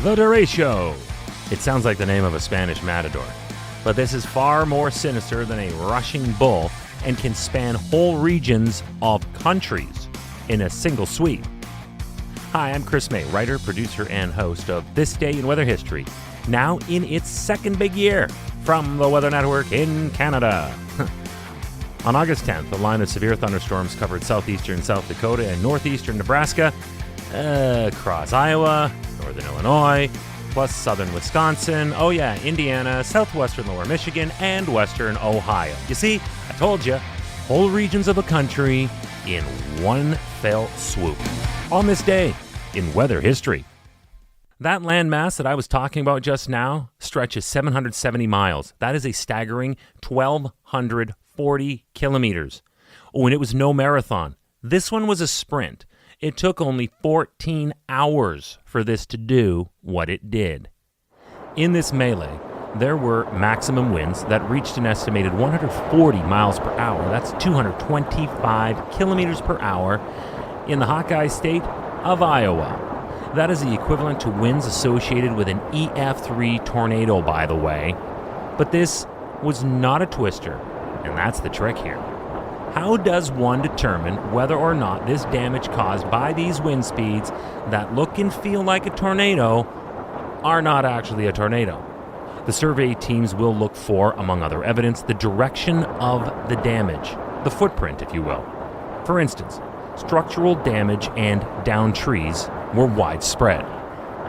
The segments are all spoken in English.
The Derecho. It sounds like the name of a Spanish matador, but this is far more sinister than a rushing bull and can span whole regions of countries in a single sweep. Hi, I'm Chris May, writer, producer, and host of This Day in Weather History, now in its second big year from the Weather Network in Canada. On August 10th, a line of severe thunderstorms covered southeastern South Dakota and northeastern Nebraska, across Iowa, northern Illinois, plus southern Wisconsin, Indiana, southwestern lower Michigan, and western Ohio. You see, I told you, whole regions of a country in one fell swoop. On this day in weather history. That landmass that I was talking about just now stretches 770 miles. That is a staggering 1,240 kilometers. Oh, and it was no marathon. This one was a sprint. It took only 14 hours for this to do what it did. In this melee, there were maximum winds that reached an estimated 140 miles per hour. That's 225 kilometers per hour in the Hawkeye state of Iowa. That is the equivalent to winds associated with an EF3 tornado, by the way. But this was not a twister, and that's the trick here. How does one determine whether or not this damage caused by these wind speeds that look and feel like a tornado are not actually a tornado? The survey teams will look for, among other evidence, the direction of the damage, the footprint, if you will. For instance, structural damage and downed trees were widespread.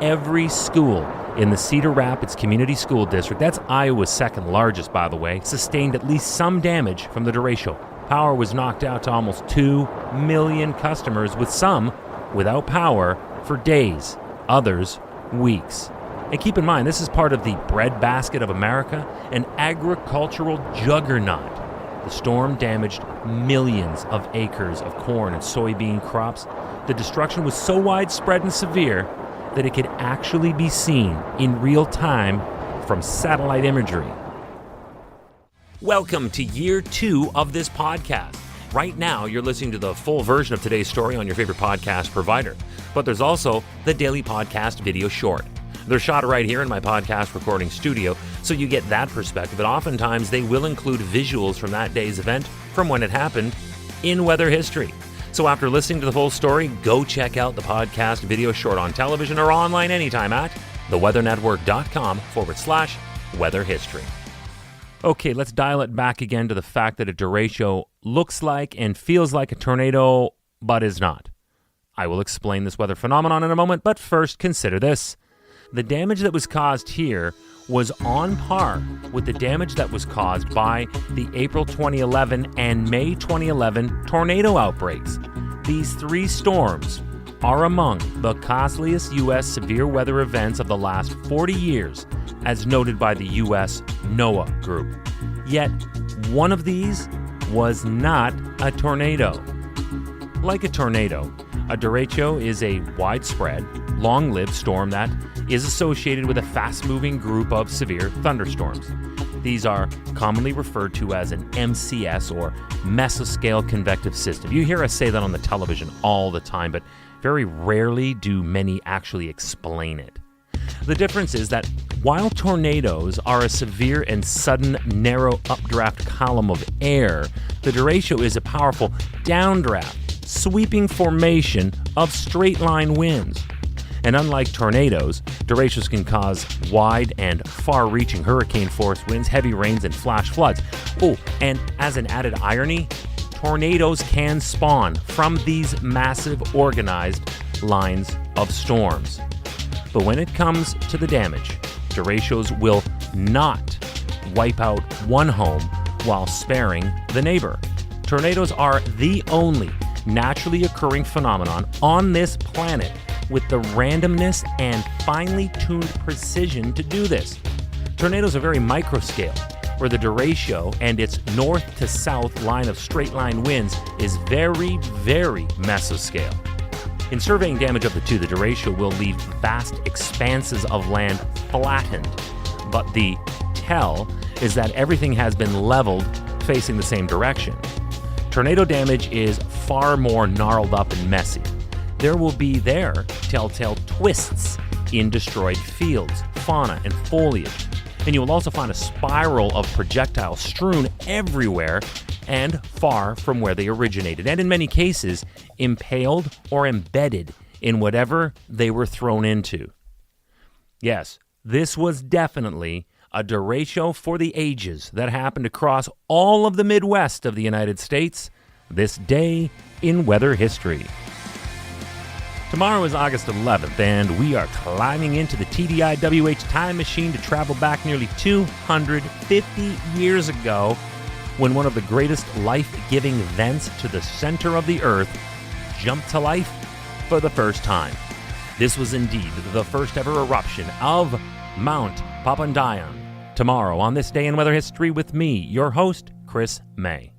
Every school in the Cedar Rapids Community School District, that's Iowa's second largest, by the way, sustained at least some damage from the derecho. Power was knocked out to almost 2 million customers, with some without power for days, others weeks. And keep in mind, this is part of the breadbasket of America, an agricultural juggernaut. The storm damaged millions of acres of corn and soybean crops. The destruction was so widespread and severe that it could actually be seen in real time from satellite imagery. Welcome to year 2 of this podcast. Right now, you're listening to the full version of today's story on your favorite podcast provider. But there's also the daily podcast video short. They're shot right here in my podcast recording studio, so you get that perspective. And oftentimes, they will include visuals from that day's event, from when it happened, in weather history. So after listening to the full story, go check out the podcast video short on television or online anytime at theweathernetwork.com/weather history. Okay, let's dial it back again to the fact that a derecho looks like and feels like a tornado, but is not. I will explain this weather phenomenon in a moment, but first consider this. The damage that was caused here was on par with the damage that was caused by the April 2011 and May 2011 tornado outbreaks. These 3 storms are among the costliest U.S. severe weather events of the last 40 years, as noted by the U.S. NOAA Group. Yet, one of these was not a tornado. Like a tornado, a derecho is a widespread, long-lived storm that is associated with a fast-moving group of severe thunderstorms. These are commonly referred to as an MCS, or mesoscale convective system. You hear us say that on the television all the time, but very rarely do many actually explain it. The difference is that while tornadoes are a severe and sudden narrow updraft column of air, the derecho is a powerful downdraft, sweeping formation of straight-line winds. And unlike tornadoes, derechos can cause wide and far-reaching hurricane-force winds, heavy rains, and flash floods. Oh, and as an added irony, tornadoes can spawn from these massive organized lines of storms. But when it comes to the damage, derechos will not wipe out one home while sparing the neighbor. Tornadoes are the only naturally occurring phenomenon on this planet with the randomness and finely tuned precision to do this. Tornadoes are very microscale, where the derecho and its north to south line of straight line winds is very, very mesoscale. In surveying damage of the two, the derecho will leave vast expanses of land flattened, but the tell is that everything has been leveled facing the same direction. Tornado damage is far more gnarled up and messy. There will be telltale twists in destroyed fields, fauna, and foliage. And you will also find a spiral of projectiles strewn everywhere and far from where they originated, and in many cases, impaled or embedded in whatever they were thrown into. Yes, this was definitely a derecho for the ages that happened across all of the Midwest of the United States this day in weather history. Tomorrow is August 11th, and we are climbing into the TDIWH time machine to travel back nearly 250 years ago when one of the greatest life-giving vents to the center of the earth jumped to life for the first time. This was indeed the first ever eruption of Mount Papandayan. Tomorrow on This Day in Weather History with me, your host, Chris May.